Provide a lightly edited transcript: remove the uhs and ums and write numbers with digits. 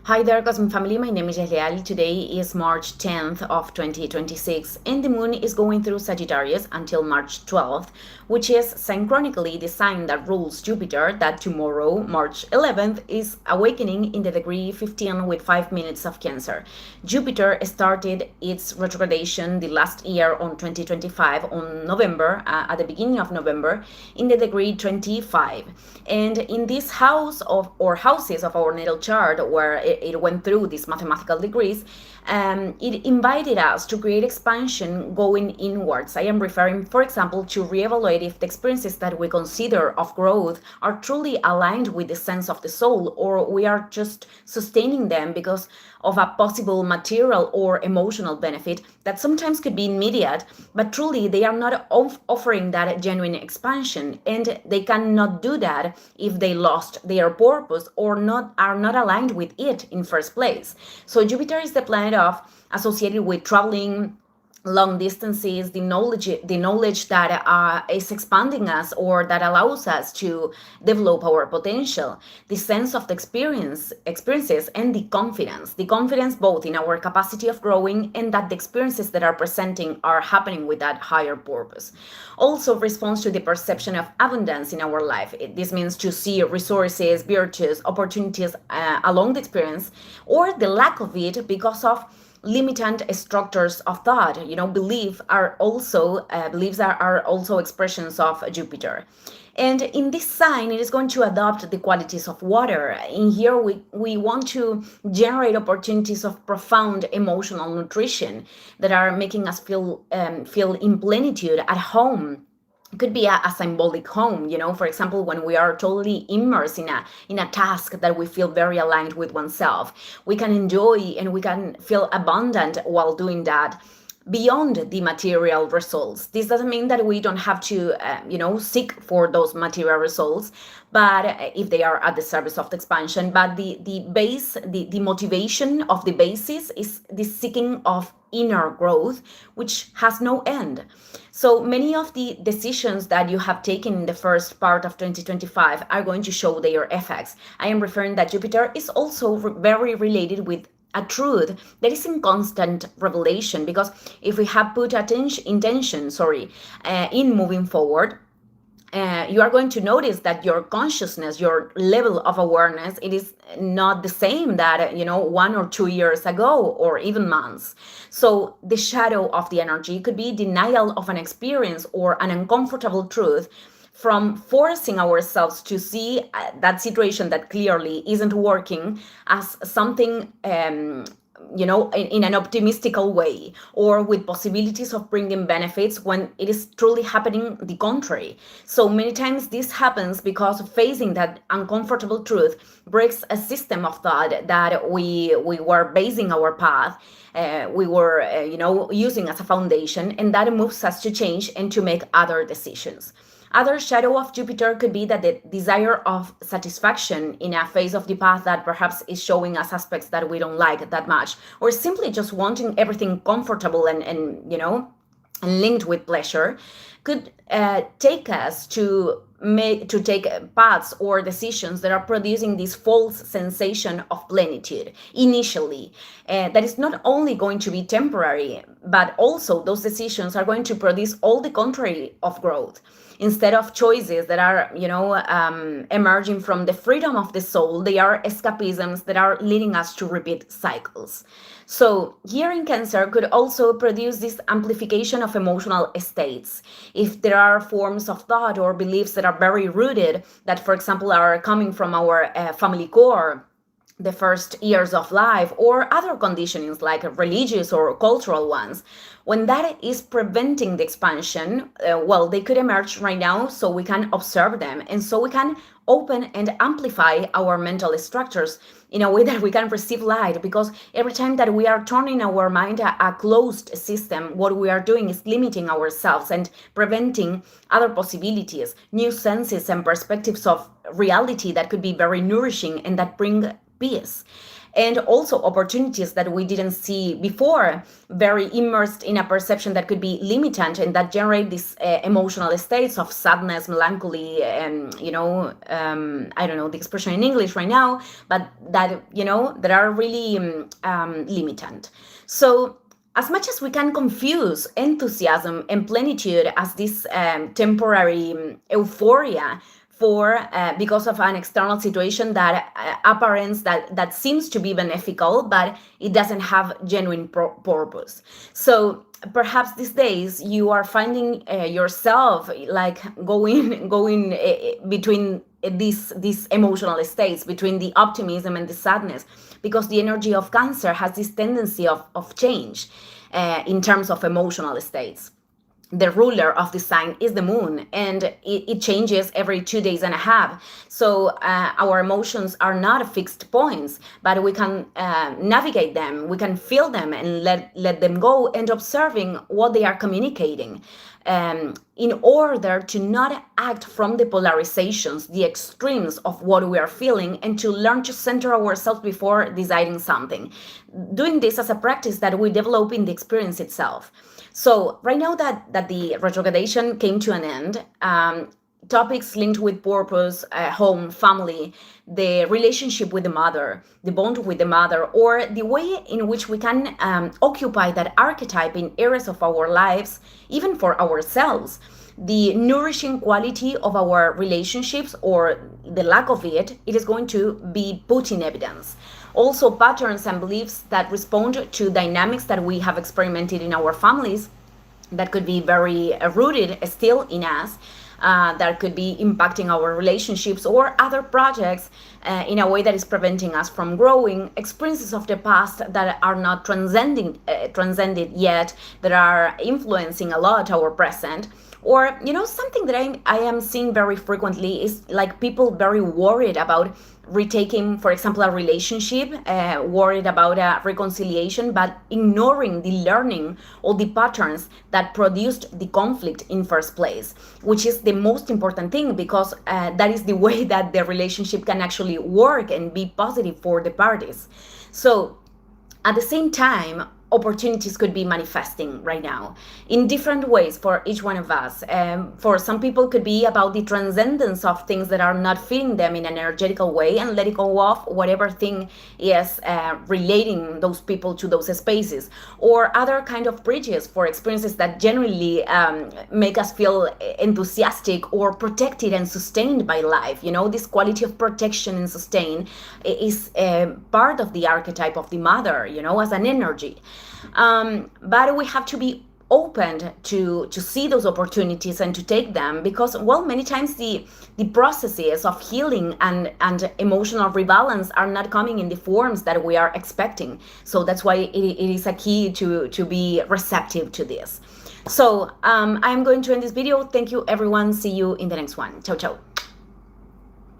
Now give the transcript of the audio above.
Hi there, Cosmic Family. My name is Leal. Today is March 10th of 2026, and the moon is going through Sagittarius until March 12th, which is synchronically the sign that rules Jupiter that tomorrow, March 11th, is awakening in the degree 15 with 5 minutes of Cancer. Jupiter started its retrogradation the last year on 2025 on November, at the beginning of November, in the degree 25. And in this house of or houses of our natal chart where it went through these mathematical degrees, it invited us to create expansion going inwards. I am referring, for example, to reevaluate if the experiences that we consider of growth are truly aligned with the sense of the soul, or we are just sustaining them because of a possible material or emotional benefit that sometimes could be immediate, but truly they are not offering that genuine expansion, and they cannot do that if they lost their purpose or are not aligned with it in first place. So Jupiter is the planet of associated with traveling long distances, the knowledge that is expanding us or that allows us to develop our potential, the sense of the experiences, and the confidence both in our capacity of growing and that the experiences that are presenting are happening with that higher purpose. Also responds to the perception of abundance in our life. This means to see resources, virtues, opportunities along the experience, or the lack of it because of limitant structures of thought. Beliefs are also expressions of Jupiter. And in this sign, it is going to adopt the qualities of water. In here, we want to generate opportunities of profound emotional nutrition that are making us feel in plenitude at home. It could be a symbolic home, for example, when we are totally immersed in a task that we feel very aligned with oneself. We can enjoy and we can feel abundant while doing that beyond the material results. This doesn't mean that we don't have to seek for those material results, but if they are at the service of the expansion. But the motivation of the basis is the seeking of inner growth, which has no end. So many of the decisions that you have taken in the first part of 2025 are going to show their effects. I am referring that Jupiter is also very related with a truth that is in constant revelation, because if we have put intention in moving forward, you are going to notice that your consciousness, your level of awareness, it is not the same that 1 or 2 years ago, or even months. So the shadow of the energy could be denial of an experience or an uncomfortable truth, from forcing ourselves to see that situation that clearly isn't working as something in an optimistical way, or with possibilities of bringing benefits, when it is truly happening the contrary. So many times this happens because facing that uncomfortable truth breaks a system of thought that we were basing our path, we were using as a foundation, and that moves us to change and to make other decisions. Other shadow of Jupiter could be that the desire of satisfaction in a phase of the path that perhaps is showing us aspects that we don't like that much, or simply just wanting everything comfortable and linked with pleasure, could take us to take paths or decisions that are producing this false sensation of plenitude initially. That is not only going to be temporary, but also those decisions are going to produce all the contrary of growth. Instead of choices that are emerging from the freedom of the soul, they are escapisms that are leading us to repeat cycles. So here in Cancer could also produce this amplification of emotional states. If there are forms of thought or beliefs that are very rooted, that, for example, are coming from our family core, the first years of life, or other conditionings like religious or cultural ones, when that is preventing the expansion, they could emerge right now, so we can observe them, and so we can open and amplify our mental structures in a way that we can receive light. Because every time that we are turning our mind a closed system, what we are doing is limiting ourselves and preventing other possibilities, new senses and perspectives of reality that could be very nourishing and that bring peace. And also opportunities that we didn't see before, very immersed in a perception that could be limitant and that generate these emotional states of sadness, melancholy, and I don't know the expression in English right now, but that are really limitant. So as much as we can confuse enthusiasm and plenitude as this temporary euphoria for because of an external situation that appearance that seems to be beneficial, but it doesn't have genuine purpose. So perhaps these days you are finding yourself like going between these emotional states, between the optimism and the sadness, because the energy of Cancer has this tendency of change in terms of emotional states. The ruler of the sign is the moon, and it changes every 2 days and a half. So our emotions are not fixed points, but we can navigate them, we can feel them and let them go, and observing what they are communicating in order to not act from the polarizations, the extremes of what we are feeling, and to learn to center ourselves before deciding something. Doing this as a practice that we develop in the experience itself. So right now that the retrogradation came to an end, topics linked with purpose, home, family, the relationship with the mother, the bond with the mother, or the way in which we can occupy that archetype in areas of our lives, even for ourselves, the nourishing quality of our relationships or the lack of it is going to be put in evidence. Also, patterns and beliefs that respond to dynamics that we have experimented in our families that could be very rooted still in us, that could be impacting our relationships or other projects in a way that is preventing us from growing, experiences of the past that are not transcended yet, that are influencing a lot our present. Or, something that I am seeing very frequently is like people very worried about retaking, for example, a relationship, worried about a reconciliation, but ignoring the learning or the patterns that produced the conflict in first place, which is the most important thing, because that is the way that the relationship can actually work and be positive for the parties. So at the same time, opportunities could be manifesting right now in different ways for each one of us. For some people, could be about the transcendence of things that are not fitting them in an energetical way and letting go of whatever thing is relating those people to those spaces, or other kind of bridges for experiences that genuinely make us feel enthusiastic or protected and sustained by life. This quality of protection and sustain is part of the archetype of the mother, as an energy. But we have to be open to see those opportunities and to take them, because many times the processes of healing and emotional rebalance are not coming in the forms that we are expecting. So that's why it is a key to be receptive to this. So I'm going to end this video. Thank you, everyone. See you in the next one. Ciao, ciao.